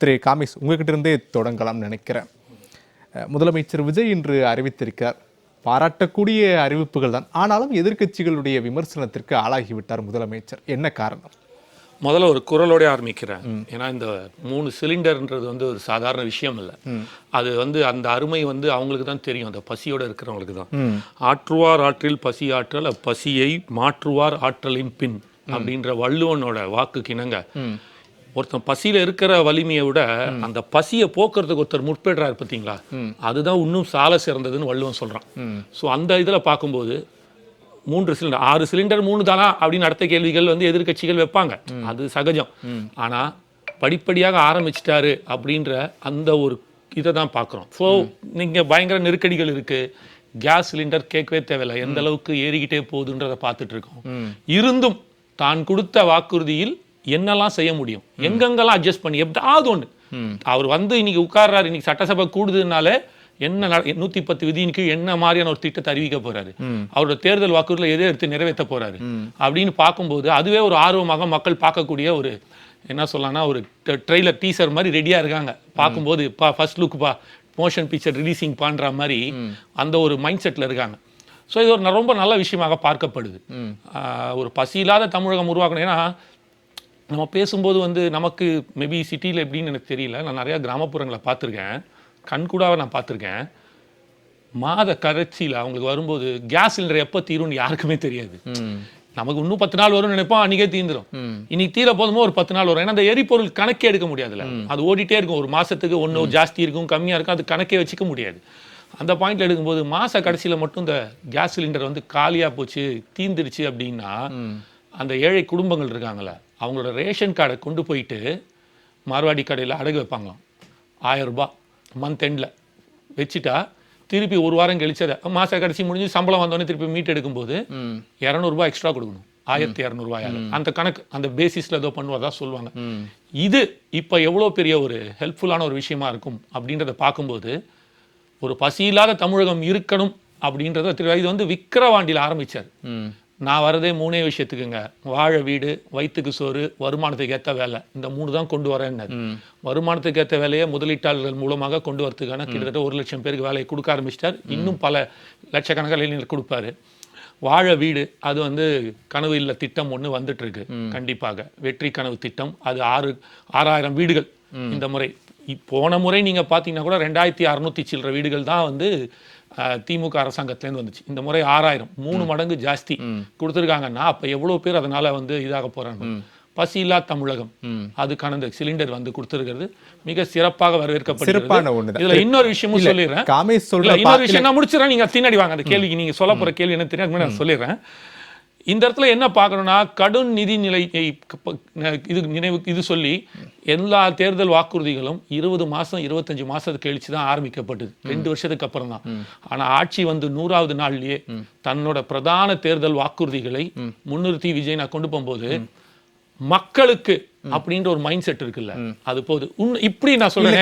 திரு காமிஸ், உங்ககிட்ட இருந்தே தொடங்கலாம்னு நினைக்கிறேன். முதலமைச்சர் விஜய் இன்று அறிவித்திருக்கிறார். பாராட்டக்கூடிய அறிவிப்புகள் தான், ஆனாலும் எதிர்க்கட்சிகளுடைய விமர்சனத்திற்கு ஆளாகிவிட்டார் முதலமைச்சர். என்ன காரணம்? முதல்ல ஒரு குரலோட ஆரம்பிக்கிறேன். ஏன்னா இந்த 3 சிலிண்டர்ன்றது ஒரு சாதாரண விஷயம் இல்லை. அது அந்த அருமை அவங்களுக்கு தான் தெரியும், அந்த பசியோடு இருக்கிறவங்களுக்கு தான். ஆற்றுவார் ஆற்றில் பசி ஆற்றல், பசியை மாற்றுவார் ஆற்றலின் பின் அப்படின்ற வள்ளுவனோட வாக்குக்கு இணங்க, ஒருத்தன் பசியில இருக்கிற வலிமையை விட அந்த பசியை போக்குறதுக்கு ஒருத்தர் முற்படுறாரு பார்த்தீங்களா, அதுதான் இன்னும் சால சிறந்ததுன்னு வள்ளுவன் சொல்றான். ஸோ அந்த இதில் பார்க்கும்போது 3 சிலிண்டர் 6 சிலிண்டர் 3 தானா அப்படின்னு அடுத்த கேள்விகள் எதிர்கட்சிகள் வைப்பாங்க, அது சகஜம். ஆனா படிப்படியாக ஆரம்பிச்சிட்டாரு அப்படின்ற அந்த ஒரு இதை தான் பார்க்குறோம். ஸோ நீங்க பயங்கர நெருக்கடிகள் இருக்கு, கேஸ் சிலிண்டர் கேட்கவே தேவையில்லை, எந்த அளவுக்கு ஏறிக்கிட்டே போகுதுன்றதை பார்த்துட்டு இருக்கோம். இருந்தும் தான் கொடுத்த வாக்குறுதியில் என்னெல்லாம் செய்ய முடியும், எங்கெங்கெல்லாம் அட்ஜஸ்ட் பண்ணி எப்படியாவது ஒன்று அவர் இன்னைக்கு உட்கார்றாரு, இன்னைக்கு சட்டசபை கூடுதுனாலே என்ன 110 விதியின் கீழ் என்ன மாதிரியான ஒரு திட்டத்தை அறிவிக்க போறாரு, அவரோட தேர்தல் வாக்குறுதியில் எதை எடுத்து நிறைவேற்ற போறாரு அப்படின்னு பார்க்கும்போது அதுவே ஒரு ஆர்வமாக மக்கள் பார்க்கக்கூடிய ஒரு என்ன சொல்லலாம்னா ஒரு ட்ரெய்லர் டீசர் மாதிரி ரெடியா இருக்காங்க. பார்க்கும்போது ஃபர்ஸ்ட் லுக்குப்பா மோஷன் பிக்சர் ரிலீசிங் பண்ற மாதிரி அந்த ஒரு மைண்ட் செட்ல இருக்காங்க. ஸோ இது ஒரு ரொம்ப நல்ல விஷயமாக பார்க்கப்படுது. ஒரு பசி இல்லாத தமிழகம் உருவாக்கணும். ஏன்னா நம்ம பேசும்போது நமக்கு மேபி சிட்டியில் எப்படின்னு எனக்கு தெரியல, நான் நிறையா கிராமப்புறங்களை பார்த்துருக்கேன், கண்கூடாக நான் பார்த்துருக்கேன். மாத கடைசியில் அவங்களுக்கு வரும்போது கேஸ் சிலிண்டர் எப்போ தீரும்னு யாருக்குமே தெரியாது. நமக்கு இன்னும் 10 நாள் வரும்னு நினைப்போம், அன்றைக்கே தீர்ந்துடும். இன்னைக்கு தீர போதுமோ ஒரு 10 நாள் வரும். ஏன்னா அந்த எரிபொருள் கணக்கே எடுக்க முடியாதுல்ல, அது ஓடிட்டே இருக்கும். ஒரு மாதத்துக்கு ஒன்று ஜாஸ்தி இருக்கும், கம்மியாக இருக்கும், அது கணக்கே வச்சுக்க முடியாது. அந்த பாயிண்ட்ல எடுக்கும்போது மாத கடைசியில் மட்டும் இந்த கேஸ் சிலிண்டர் காலியாக போச்சு, தீர்ந்துருச்சு அப்படின்னா அந்த ஏழை குடும்பங்கள் இருக்காங்களே, அவங்களோட ரேஷன் கார்டை கொண்டு போயிட்டு மார்வாடி கடையில் அடகு வைப்பாங்களாம். 1000 ரூபாய் மந்த் எண்டில் வச்சுட்டா திருப்பி ஒரு வாரம் கழிச்சதை மாத கடைசி முடிஞ்சு சம்பளம் வந்தோடனே திருப்பி மீட் எடுக்கும்போது 200 ரூபாய் எக்ஸ்ட்ரா கொடுக்கணும், 1200 ரூபாயால். அந்த கணக்கு அந்த பேசிஸில் ஏதோ பண்ணுவதா சொல்லுவாங்க. இது இப்போ எவ்வளோ பெரிய ஒரு ஹெல்ப்ஃபுல்லான ஒரு விஷயமா இருக்கும் அப்படின்றத பார்க்கும்போது ஒரு பசி இல்லாத தமிழகம் இருக்கணும் அப்படின்றத இது விக்கிரவாண்டியில் ஆரம்பிச்சார். நான் வரதே 3 விஷயத்துக்குங்க, வாழ வீடு, வயிற்றுக்கு சோறு, வருமானத்துக்கு ஏற்ற வேலை, இந்த 3 தான் கொண்டு வரேன்னு. வருமானத்துக்கு ஏற்ற வேலையை முதலீட்டாளர்கள் மூலமாக கொண்டு வரதுக்கான கிட்டத்தட்ட 1 லட்சம் பேருக்கு வேலையை கொடுக்க ஆரம்பிச்சிட்டார். இன்னும் பல லட்சக்கணக்கான இளைஞர்கள் கொடுப்பாரு. வாழ வீடு அது கனவு இல்ல திட்டம் ஒன்று வந்துட்டு இருக்கு. கண்டிப்பாக வெற்றி கனவு திட்டம், அது 6000 வீடுகள் இந்த முறை. போன முறை நீங்க பார்த்தீங்கன்னா கூட 2600 சில்லற வீடுகள் தான் திமுக அரசாங்கத்திலேருந்து வந்துச்சு. இந்த முறை 6000, 3 மடங்கு ஜாஸ்தி கொடுத்துருக்காங்கன்னா அப்போ எவ்வளோ பேர் அதனால இதாக போறாங்க. பசி இல்லா தமிழகம் அதுக்கான இந்த சிலிண்டர் கொடுத்துருக்கிறது மிக சிறப்பாக வரவேற்கப்படுகிறது. இதுல இன்னொரு விஷயமும் சொல்லிடுறேன், இன்னொரு விஷயம் நான் முடிச்சிடறேன், நீங்க பின்னாடி வாங்க. அந்த கேள்விக்கு நீங்க சொல்ல போற கேள்வி என்ன தெரியாது, நான் சொல்லிடுறேன். இந்த இடத்துல என்ன பார்க்கணும்னா, கடும் நிதி நிலையை இது சொல்லி எல்லா தேர்தல் வாக்குறுதிகளும் 20 மாதம் 25 மாதத்துக்கு கழிச்சு தான் ஆரம்பிக்கப்பட்டது, 2 வருஷத்துக்கு அப்புறம் தான். ஆனால் ஆட்சி 100வது நாள்லயே தன்னோட பிரதான தேர்தல் வாக்குறுதிகளை முன்னிறுத்தி விஜய் நான் கொண்டு போகும்போது மக்களுக்கு அப்படின்ற ஒரு மைண்ட் செட் இருக்குல்ல, அது போது. இப்படி நான் சொல்றேன்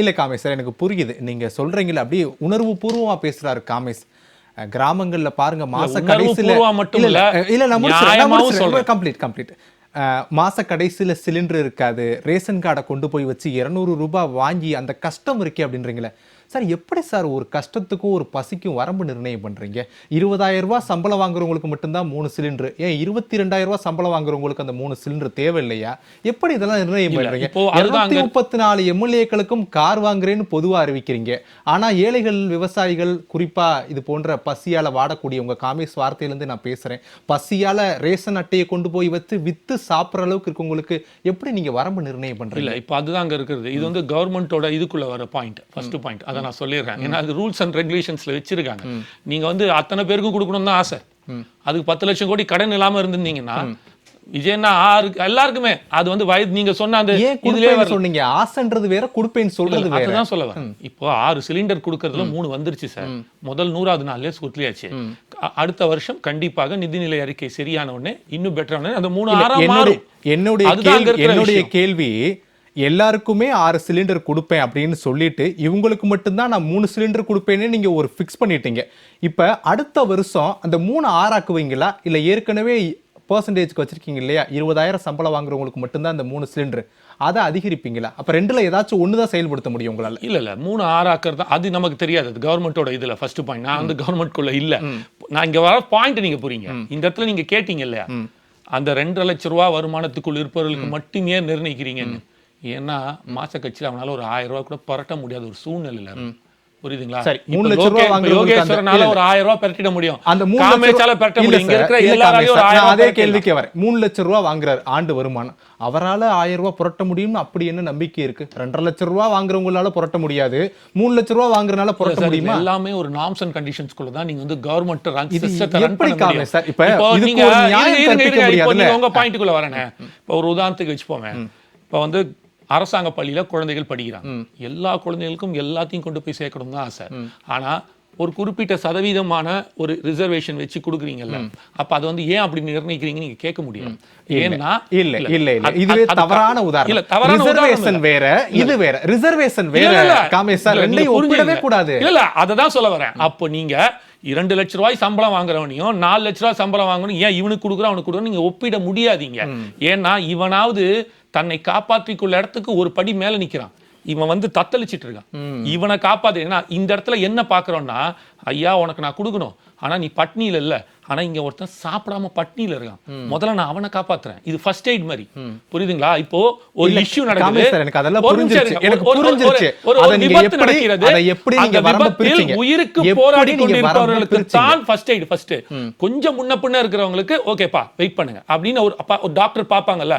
இல்ல காமேஷ் சார், எனக்கு புரியுது நீங்க சொல்றீங்களா, அப்படியே உணர்வு பூர்வமா பேசுறாரு காமேஷ். கிராமங்கள்ல பாருங்க, மாச கடைசியில கம்ப்ளீட் மாச கடைசியில சிலிண்டர் இருக்காது, ரேஷன் கார்டை கொண்டு போய் வச்சு 200 ரூபாய் வாங்கி அந்த கஷ்டம் இருக்கே அப்படின்றீங்களே சார். எப்படி சார் ஒரு கஷ்டத்துக்கும் ஒரு பசிக்கும் வரம்பு நிர்ணயம் பண்றீங்க? 20000 ரூபாய் சம்பளம் வாங்குறவங்களுக்கு மட்டும்தான் 3 சிலிண்டர், ஏன் 22,000 ரூபாய் சம்பளம் வாங்குறவங்களுக்கு அந்த 3 சிலிண்டர் தேவையில்லையா? எப்படி இதெல்லாம் நிர்ணயம் பண்றீங்க? 234 எம்எல்ஏக்களுக்கும் கார் வாங்குறேன்னு பொதுவா அறிவிக்கிறீங்க, ஆனா ஏழைகள், விவசாயிகள், குறிப்பா இது போன்ற பசியால வாடக்கூடிய உங்க காமேஷ் வார்த்தையிலிருந்து நான் பேசுறேன், பசியால ரேஷன் அட்டையை கொண்டு போய் வச்சு வித்து சாப்பிட்ற அளவுக்கு இருக்கவங்களுக்கு எப்படி நீங்க வரம்பு நிர்ணயம் பண்றீங்க? இல்ல, இப்போ அதுதான் அங்க இருக்குது. இது கவர்மெண்டோட இதுக்குள்ள வர பாயிண்ட், ஃபர்ஸ்ட் பாயிண்ட். நான் சொல்லிடுறேன், ஏன்னா அது ரூல்ஸ் அண்ட் ரெகுலேஷன்ஸ்ல வச்சிருக்காங்க. நீங்க அத்தனை பேருக்கும் கொடுக்கணும் தான் ஆசை, அதுக்கு 10 லட்சம் கோடி கடன் இல்லாம இருந்திருந்தீங்கன்னா விஜயன்னா எல்லாருக்குமே அது வயது நீங்க சொன்ன அந்த இதுலயே சொன்னீங்க, ஆசைன்றது வேற, கொடுப்பேன்னு சொல்றது வேற. அதுதான் சொல்ல வரேன். இப்போ 6 சிலிண்டர் கொடுக்கறதுல 3 வந்துருச்சு சார், முதல் 100வது நாள்லயே சொல்லியாச்சு. அடுத்த வருஷம் கண்டிப்பாக நிதிநிலை அறிக்கை சரியான உடனே இன்னும் பெட்டரான அந்த 3 மாறும். என்னுடைய கேள்வி, எல்லாருக்குமே 6 சிலிண்டர் கொடுப்பேன் அப்படின்னு சொல்லிட்டு இவங்களுக்கு மட்டும்தான் நான் 3 சிலிண்டர் கொடுப்பேன்னு நீங்க ஒரு ஃபிக்ஸ் பண்ணிட்டீங்க. இப்ப அடுத்த வருஷம் அந்த 3 6 இல்ல ஏற்கனவே பெர்சன்டேஜ்க்கு வச்சிருக்கீங்க இல்லையா, 20,000 சம்பளம் வாங்குறவங்களுக்கு மட்டும்தான் அந்த 3 சிலிண்டர், அதை அதிகரிப்பீங்களா? அப்ப ரெண்டுல ஏதாச்சும் ஒண்ணுதான் செயல்படுத்த முடியும் உங்களால? இல்ல 3 6 ஆக்குறது அது நமக்கு தெரியாது. அது கவர்மெண்டோட இதுல ஃபர்ஸ்ட் பாயிண்ட். நான் வந்து கவர்மெண்ட்குள்ள இல்ல. நான் இங்க வர பாயிண்ட் நீங்க புரியுங்க. இந்த இடத்துல நீங்க கேட்டீங்க இல்லையா, அந்த 2.5 லட்சம் ரூபாய் வருமானத்துக்குள் இருப்பவர்களுக்கு மட்டுமே நிர்ணயிக்கிறீங்கன்னு. ஏன்னா மாச கட்சியில் அவனால ஒரு 1000 ரூபாய் கூட பரட்ட முடியாத ஒரு சூழ்நிலையில புரியுதுங்களா? சரி, 3 லட்சம் ரூபாய் வாங்குறவங்களுக்கு யோகேஸ்வரனால ஒரு 1000 ரூபாய் பெரட்டிட முடியும். அந்த 3 காமேச்சால பெரட்ட முடியும். இங்க இருக்கிற எல்லாராலையும் ஒரு 1000 அதே கேள்விக்கே வரேன். 3 லட்சம் ரூபாய் வாங்குறாரு ஆண்டு வருமானம், அவரால 1000 ரூபாய் புரட்ட முடியும்னு அப்படி என்ன நம்பிக்கை இருக்கு? 2.5 லட்சம் ரூபாய் வாங்குறவங்களால புரட்ட முடியாது, 3 லட்சம் ரூபாய் வாங்குறனால புரட்ட முடியுமா? எல்லாமே ஒரு நார்ம்ஸ் அண்ட் கண்டிஷன்ஸ்குள்ள தான் நீங்க வந்து கவர்மெண்ட் ரன் இது சிஸ்டத்தை ரன் எப்படி பண்ண முடியும். சார்? இப்ப நீங்க இதுக்கு ஒரு நியாயம் கற்பிக்க முடியாதுல்ல? உங்க பாயிண்ட்குள்ள வரேனே. இப்ப ஒரு உதாரணத்துக்கு வச்சுப்போமே, இப்ப வந்து அரசாங்க பள்ளியில குழந்தைகள் படிக்கிறாங்க. எல்லா குழந்தைகளுக்கும் எல்லாத்தையும் கொண்டு போய் சேர்க்கணும் தான் ஆசை. ஆனா ஒரு குறிப்பிட்ட சதவீதமான ஒரு ரிசர்வேஷன் வச்சு கொடுக்குறீங்கல்ல, அப்ப அது வந்து ஏன் அப்படி நிர்ணயிக்கிறீங்க நீங்க கேட்க முடியும். ஏன்னா இல்ல இதுவே தவறான உதாரணம். இல்ல தவறான ரிசர்வேஷன் வேற, இது வேற. ரிசர்வேஷன் வேற காமேஷ் சார், ரெண்டையும் ஒப்பிடவே கூடாது. இல்ல அததான் சொல்ல வரேன். அப்போ நீங்க 2 லட்சம் ரூபாய் சம்பளம் வாங்குறவனையும் 4 லட்சம் ரூபாய் சம்பளம் வாங்கணும் ஏன் இவனுக்கு கொடுக்குறோம் அவனுக்கு கொடுக்குறோம் நீங்க ஒப்பிட முடியாதீங்க. ஏன்னா இவனாவது தன்னை காப்பாற்றிக்குள்ள இடத்துக்கு ஒரு படி மேல நிக்கிறான், இவன் வந்து தத்தளிச்சிட்டு இருக்கான். இவனை காப்பாத்து. ஏன்னா இந்த இடத்துல என்ன பாக்குறோம்னா, ஐயா உனக்கு நான் கொடுக்கணும், ஆனா நீ பட்னியில இல்ல, ஆனா இங்க ஒருத்தன் சாப்பிடாம பட்னியில இருக்கான், முதல்ல நான் அவனை காப்பாத்துறேன். இது ஃபர்ஸ்ட் எய்ட் மாதிரி. புரியுதுங்களா? இப்போ ஒரு இஷ்யூ நடக்குது, எனக்கு அதெல்லாம் புரிஞ்சிருச்சு, எனக்கு புரிஞ்சிருச்சு. ஒரு விபத்து நடக்கிறது, அந்த விபத்தில் உயிருக்கு போராடி கொண்டிருப்பவர்களுக்கு தான் ஃபர்ஸ்ட் எய்ட். ஃபர்ஸ்ட் கொஞ்சம் முன்ன பின்ன இருக்கிறவங்களுக்கு ஓகேப்பா வெயிட் பண்ணுங்க அப்படின்னு ஒரு டாக்டர் பாப்பாங்கல்ல,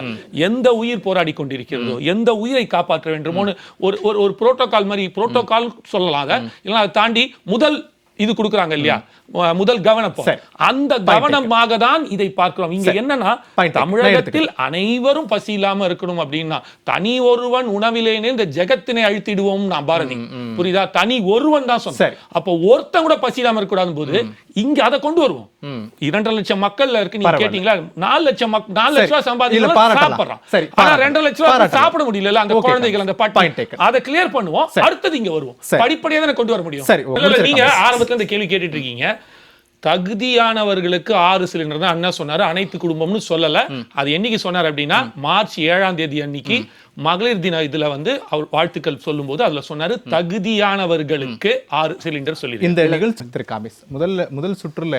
எந்த உயிர் போராடி கொண்டிருக்கிறதோ, எந்த உயிரை காப்பாற்ற வேண்டுமோன்னு ஒரு புரோட்டோகால் மாதிரி, புரோட்டோகால் சொல்லலாம் அதை, இல்லைன்னா அதை தாண்டி முதல் இது கொடுக்குறாங்க இல்லையா, முதல் கவனம், அந்த கவனமாக தான் இதை பார்க்கிறோம். இங்க என்னன்னா, தமிழகத்தில் அனைவரும் பசி இல்லாம இருக்கணும் அப்படின்னா, தனி ஒருவன் உணவிலேனே இந்த ஜெகத்தினை அழித்திடுவோம் நான் பாரதி, புரியுதா? தனி ஒருவன் தான் சொன்ன. அப்போ ஒருத்தன் கூட பசி இல்லாம இருக்க கூடாது போது இங்க அதை கொண்டு வருவோம். 2.5 லட்சம் மக்கள்ல இருக்கு, நீங்க கேட்டீங்களா? 4 லட்சம் ரூபாய் சம்பாதிக்கலாம் சாப்பிடுறான், ஆனா 2.5 லட்சம் ரூபாய் சாப்பிட முடியல அந்த குழந்தைகள், அந்த பாட்டி. அதை கிளியர் பண்ணுவோம். அடுத்தது இங்க வருவோம், படிப்படியா தானே கொண்டு வர முடியும். நீங்க ஆரம்பத்துல இந்த கேள்வி கேட்டுட்டு இருக்கீங்க, தகுதியானவர்களுக்கு 6 சிலிண்டர் தான் அண்ணா சொன்னாரு, அனைத்து குடும்பம்னு சொல்லல. அது என்னைக்கு சொன்னார் அப்படின்னா, மார்ச் 7ஆம் தேதி அன்னைக்கு மகளிர் தின இதுல வந்து அவர் வாழ்த்துக்கள் சொல்லும் போது அதுல சொன்னாரு, தகுதியானவர்களுக்கு 6 சிலிண்டர் சொல்லி. இந்த நிகழ்ச்சி முதல் சுற்றுல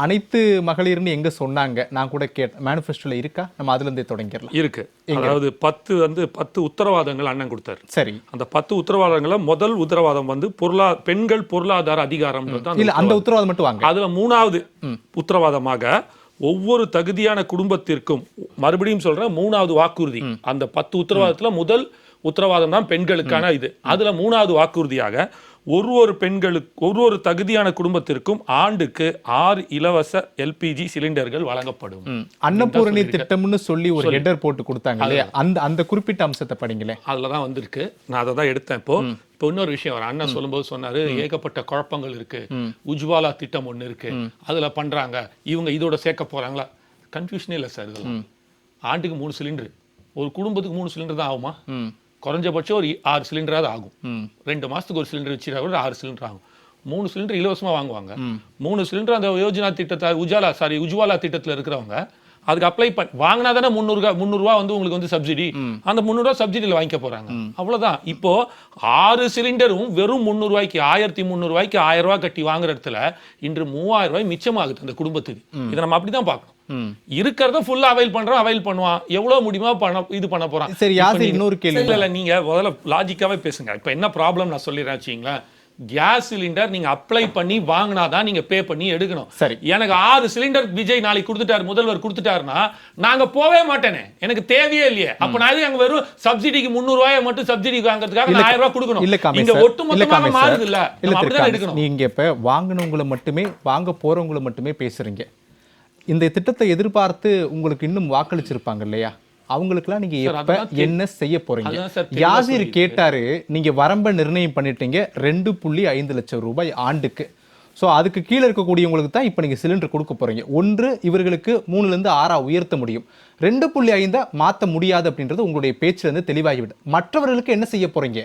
அனைத்து மகளிர்னு எங்க சொன்னாங்க? நான் கூட கேட்டேன், மேனிஃபெஸ்டோல இருக்கா? நம்ம அதுல இருந்தே தொடங்கிடலாம். இருக்கு. அதாவது 10 உத்தரவாதங்கள் அண்ணன் கொடுத்தாரு. சரி, அந்த 10 உத்தரவாதங்கள முதல் உத்தரவாதம் வந்து பெண்கள் பொருளாதார அதிகாரம். இல்ல அந்த உத்தரவாதம் மட்டும் வாங்க. அதுல 3வது உத்தரவாதமாக ஒவ்வொரு தகுதியான குடும்பத்திற்கும், மறுபடியும் சொல்றேன், 3வது வாக்குறுதி. அந்த 10 உத்தரவாதத்துல முதல் உத்தரவாதம் தான் பெண்களுக்கான இது. அதுல 3வது வாக்குறுதியாக ஒரு தகுதியான குடும்பத்திற்கும் ஆண்டுக்கு 6 இலவச எல்பிஜி சிலிண்டர்கள் வழங்கப்படும். அன்னபூரணி திட்டம்னு சொல்லி ஒரு ஹெடர் போட்டு கொடுத்தாங்க இல்லையா, அந்த குறிப்பிட்ட அம்சத்தை படிங்களே. அதுலதான் வந்திருக்கு, நான் அதை தான் எடுத்தேன். இப்போ இன்னொரு விஷயம் வர அண்ணா சொல்லும்போது சொன்னாரு, ஏகப்பட்ட குழப்பங்கள் இருக்கு, உஜ்வாலா திட்டம் ஒண்ணு இருக்கு, அதுல பண்றாங்க, இவங்க இதோட சேர்க்க போறாங்களா? கன்ஃபியூஷனே இல்லை சார். இதெல்லாம் ஆண்டுக்கு 3 சிலிண்டர், ஒரு குடும்பத்துக்கு 3 சிலிண்டர் தான் ஆகுமா? குறைஞ்சபட்சம் ஒரு 6 சிலிண்டராவது ஆகும். 2 மாசத்துக்கு ஒரு சிலிண்டர் வச்சுட்டா கூட 6 சிலிண்டர் ஆகும். 3 சிலிண்டர் இலவசமா வாங்குவாங்க. 3 சிலிண்டர் அந்த யோஜனா திட்டத்தை உஜ்வாலா திட்டத்துல இருக்கிறவங்க அதுக்கு அப்ளை வாங்கினா தானே 300 ரூபாய் வந்து உங்களுக்கு வந்து சப்சிடி. அந்த 300 ரூபாய் சப்சிடியில் வாங்கிக்க போறாங்க, அவ்வளவுதான். இப்போ 6 சிலிண்டரும் வெறும் 300 ரூபாய்க்கு 1300 ரூபாய்க்கு 1000 ரூபாய் கட்டி வாங்குற இடத்துல இன்று 3000 ரூபாய் மிச்சமாகுது அந்த குடும்பத்துக்கு. இதை நம்ம அப்படிதான் பார்க்கணும். இருக்கிறத ஃபுல்லா அவைல் பண்ணுவான், எவ்வளவு முடியுமா இது பண்ண போறான். சரி, இன்னொரு கேள்வி. இல்ல நீங்க முதல்ல லாஜிக்காவே பேசுங்க. இப்ப என்ன ப்ராப்ளம் நான் சொல்லிடுறேன் வச்சுங்களேன். கேஸ் சிலிண்டர் நீங்க அப்ளை பண்ணி வாங்கினாதான் நீங்க பே பண்ணி எடுக்கணும். சரி, எனக்கு 6 சிலிண்டர் விஜய் நாளைக்கு கொடுத்துட்டாரு, முதல்வர் கொடுத்துட்டாருன்னா நாங்க போவே மாட்டேனே, எனக்கு தேவையே இல்லையே. அப்ப நான் அங்க வெறும் சப்சிடிக்கு 300 ரூபாயை மட்டும் சப்சிடி வாங்குறதுக்காக 1000 ரூபாய் கொடுக்கணும். இங்க ஒட்டுமொத்தமாக மாறுது இல்ல, அப்படிதான் எடுக்கணும். நீங்க இப்ப வாங்கினவங்களை மட்டுமே, வாங்க போறவங்களை மட்டுமே பேசுறீங்க. இந்த திட்டத்தை எதிர்பார்த்து உங்களுக்கு இன்னும் வாக்களிச்சிருப்பாங்க இல்லையா, அவங்களுக்குலாம் நீங்க எப்ப என்ன செய்ய போறீங்க? யாசிர் கேட்டாரு, நீங்க வரம்ப நிர்ணயம் பண்ணிட்டீங்க 2.5 லட்சம் ரூபாய் ஆண்டுக்கு. ஸோ அதுக்கு கீழே இருக்கக்கூடியவங்களுக்கு தான் இப்போ நீங்கள் சிலிண்டர் கொடுக்க போறீங்க. ஒன்று, இவர்களுக்கு 3லேருந்து 6 உயர்த்த முடியும், 2.5 மாற்ற முடியாது அப்படின்றது உங்களுடைய பேச்சிலிருந்து தெளிவாகிவிடும். மற்றவர்களுக்கு என்ன செய்ய போறீங்க?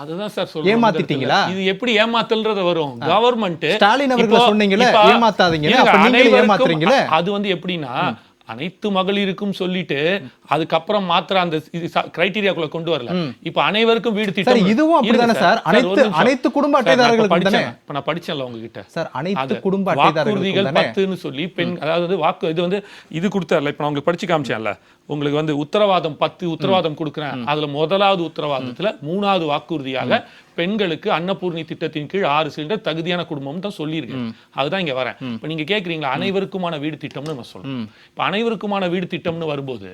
அதுதான் சார் சொல்றேன். ஏமாத்திட்டீங்களா? இது எப்படி ஏமாத்தல்ன்றது வரும்? கவர்மெண்ட் ஸ்டாலின் அவர்கள் சொன்னீங்களே ஏமாத்தாதீங்க, அப்ப நீங்க ஏமாத்துறீங்களே. அது வந்து எப்படின்னா, அனைத்து மகளிருக்கும் சொல்லிட்டு அதுக்கப்புறம் மாத்திர அந்த கிரைட்டீரியாக்குள்ள கொண்டு வரல. இப்ப அனைவருக்கும் வீடு திட்டம் இதுவும் அப்படிதானே சார்? அனைத்து குடும்ப அட்டைதாரர்களுக்கு தானே? இப்ப நான் படிச்சேன்ல உங்ககிட்ட சார், அனைத்து குடும்ப அட்டைதாரர்கள் 10ன்னு சொல்லி பெண், அதாவது வாக்கு இது வந்து இது கொடுத்தார்ல, இப்ப நான் உங்களுக்கு படிச்சு காமிச்சேன்ல, உங்களுக்கு வந்து உத்தரவாதம் 10 உத்தரவாதம் கொடுக்குறேன். அதுல முதலாவது உத்தரவாதத்துல 3வது வாக்குறுதியாக பெண்களுக்கு அன்னபூர்ணி திட்டத்தின் கீழ் 6 சிலிண்டர் தகுதியான குடும்பம் தான் சொல்லியிருக்கேன். அதுதான் இங்க வரேன். இப்ப நீங்க கேக்குறீங்களா அனைவருக்குமான வீடு திட்டம்னு நான் சொல்றேன். இப்ப அனைவருக்குமான வீடு திட்டம்னு வரும்போது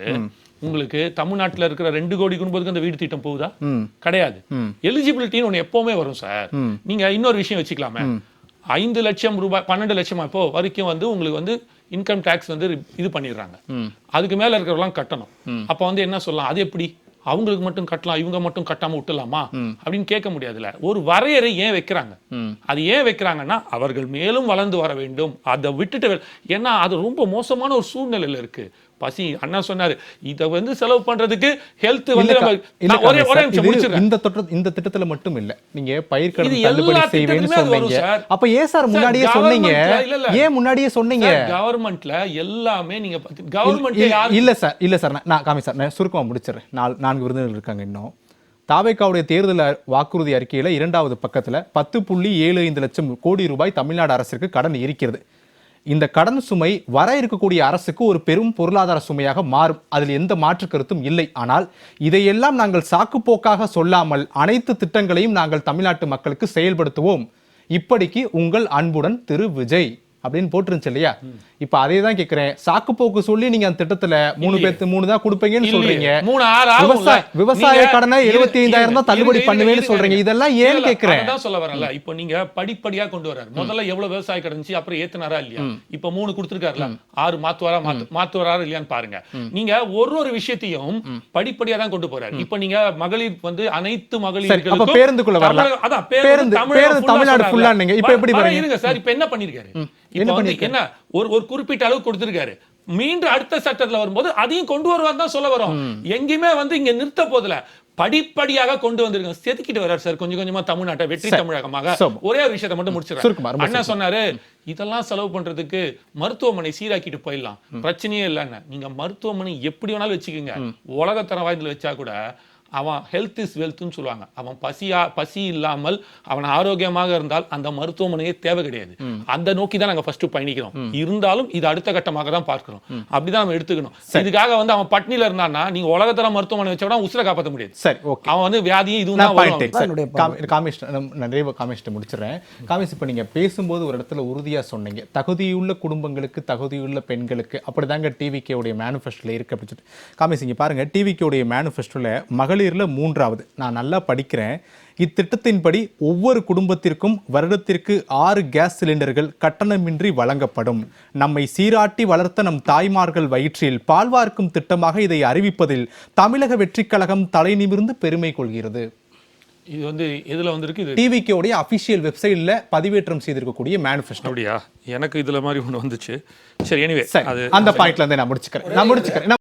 உங்களுக்கு தமிழ்நாட்டுல இருக்கிற 2 கோடி குடும்பத்துக்கு அந்த வீடு திட்டம் போகுதா? கிடையாது. எலிஜிபிலிட்டின்னு ஒண்ணு எப்பவுமே வரும் சார். நீங்க இன்னொரு விஷயம் வச்சுக்கலாமே, 5 லட்சம் ரூபாய் 12 லட்சமா இப்போ வரைக்கும் வந்து உங்களுக்கு வந்து இன்கம் டாக்ஸ் வந்து இது பண்ணிடுறாங்க. அதுக்கு மேல இருக்கிறவங்களாம் கட்டணும். அப்ப வந்து என்ன சொல்லலாம், அது எப்படி அவங்களுக்கு மட்டும் கட்டலாம் இவங்க மட்டும் கட்டாம விட்டுலாமா அப்படின்னு கேட்க முடியாதுல்ல. ஒரு வரையறை ஏன் வைக்கிறாங்க? அது ஏன் வைக்கிறாங்கன்னா அவர்கள் மேலும் வளர்ந்து வர வேண்டும். அதை விட்டுட்டு, ஏன்னா அது ரொம்ப மோசமான ஒரு சூழ்நிலையில இருக்கு. பசி அண்ணா சொன்னாரு, இத வந்து செலவு பண்றதுக்கு ஹெல்த் வந்து ஒரே நிமிஷம் முடிச்சிடுறேன். இந்த திட்டத்துல மட்டும் இல்ல, நீங்க பயிர் கடன் தள்ளுபடி செய்வேன்னு சொன்னீங்க. அப்ப ஏன் சார் முன்னாடியே சொன்னீங்க? ஏன் முன்னாடியே சொன்னீங்க? கவர்மெண்ட்ல எல்லாமே நீங்க கவர்மெண்ட் இல்ல சார் நான் காமி சார் நான் சுருக்கமா முடிச்சிடுறேன். 4 விருந்தினர்கள் இருக்காங்க. இன்னும் தாவேக்காவுடைய தேர்தல் வாக்குறுதி அறிக்கையில 2வது பக்கத்துல 10.75 லட்சம் கோடி ரூபாய் தமிழ்நாடு அரசிற்கு கடன் இருக்கிறது. இந்த கடன் சுமை வர இருக்கக்கூடிய அரசுக்கு ஒரு பெரும் பொருளாதார சுமையாக மாறும். அதில் எந்த மாற்று கருத்தும் இல்லை. ஆனால் இதையெல்லாம் நாங்கள் சாக்குப்போக்காக சொல்லாமல் அனைத்து திட்டங்களையும் நாங்கள் தமிழ்நாட்டு மக்களுக்கு செயல்படுத்துவோம். இப்படிக்கு உங்கள் அன்புடன் திரு விஜய் அப்படின்னு போட்டுருந்துச்சு இல்லையா? இப்ப அதே தான் கேட்கிறேன். சாக்கு போக்கு சொல்லி நீங்க அந்த திட்டத்துல 3 தான் கொடுப்பீங்கன்னு சொல்றீங்க. விவசாய கடனை 75,000 தான் தள்ளுபடி பண்ணுவேன்னு சொல்றீங்க. இதெல்லாம் ஏன் கேட்கிறேன் சொல்ல வரல. இப்போ நீங்க படிப்படியா கொண்டு வர்றாரு. முதல்ல எவ்வளவு விவசாய கடன் இருந்துச்சு, அப்புறம் ஏத்துனாரா இல்லையா? இப்ப 3 கொடுத்திருக்காருல, 6 மாத்துவாரா இல்லையான்னு பாருங்க. நீங்க ஒரு விஷயத்தையும் படிப்படியா தான் கொண்டு போறாரு. இப்ப நீங்க மகளிர் வந்து அனைத்து மகளிர்களுக்கும் பேருந்துக்குள்ள வரல. அதான் பேருந்து தமிழ்நாடு ஃபுல்லா நீங்க இப்ப எப்படி இருங்க சார். இப்ப என்ன பண்ணிருக்காரு? என்ன ஒரு குறிப்பிட்ட அளவு கொடுத்திருக்காரு. மீண்டும் அடுத்த சட்டத்துல வரும்போது அதையும் கொண்டு வருவார் தான் சொல்ல வரோம். எங்கேயுமே வந்து இங்க நிறுத்த போதுல படிப்படியாக கொண்டு வந்திருக்காங்க. செதுக்கிட்டு வர்றாரு சார் கொஞ்சம் கொஞ்சமா தமிழ்நாட்டை வெற்றி தமிழகமாக. ஒரே ஒரு விஷயத்தை மட்டும் முடிச்சிருக்காரு. அண்ணா சொன்னாரு, இதெல்லாம் செலவு பண்றதுக்கு மருத்துவமனை சீராக்கிட்டு போயிடலாம், பிரச்சனையே இல்லைன்னு. நீங்க மருத்துவமனை எப்படி வேணாலும் வச்சுக்கோங்க, உலகத்தர வாய்ந்தல வச்சா கூட அவன் ஹெல்த் இஸ் வெல்த்னு சொல்லுவாங்க. அவன் பசி இல்லாமல் அவன் ஆரோக்கியமாக இருந்தால் அந்த மருத்துவமனையே தேவை கிடையாது. அந்த நோக்கி தான் நாங்க ஃபர்ஸ்ட் பயணிக்கிறோம். இருந்தாலும் இது அடுத்த கட்டமாக தான் பார்க்கிறோம். அப்படிதான் நம்ம எடுத்துக்கணும். இதுக்காக வந்து அவன் பட்னியில இருந்தான்னா நீங்க உலகத்தர மருத்துவமனை வச்சா உசுரை காப்பாற்ற முடியாது. சரி, ஓகே. அவன் வந்து வியாதியும் இதுவும் நிறைய காமிஸ்ட் முடிச்சிடறேன். காமிஸ், இப்ப நீங்க பேசும்போது ஒரு இடத்துல உறுதியா சொன்னீங்க, தகுதியுள்ள குடும்பங்களுக்கு தகுதியுள்ள பெண்களுக்கு. அப்படிதாங்க டிவிகே உடைய மேனிஃபெஸ்டோல இருக்கு அப்படின்னு. காமிஸ், இங்க பாருங்க, டிவிகே உடைய மேனிஃபெஸ்டோல மகளிர்ல 3வது நான் நல்லா படிக்கிறேன். இத்திட்டத்தின்படி ஒவ்வொரு குடும்பத்திற்கும் வருடத்திற்கு 6 கேஸ் சிலிண்டர்கள் கட்டணமின்றி வழங்கப்படும். நம்மை சீராட்டி வளர்த்த நம் தாய்மார்கள் வயிற்றில் பால்வார்க்கும் திட்டமாக இதை அறிவிப்பதில் தமிழக வெற்றி கழகம் தலை நிமிர்ந்து பெருமை கொள்கிறது. இது வந்து எதுல வந்திருக்கு? இது டிவிகே உடைய அபிஷியல் வெப்சைட்ல பதிவேற்றம் செய்திருக்கக்கூடிய மேனிஃபெஸ்டோ. அப்படியா? எனக்கு இதுல மாதிரி ஒன்று வந்துச்சு. சரி, எனிவே அந்த பாயிண்ட்ல இருந்து நான் முடிச்சுக்கிறேன்.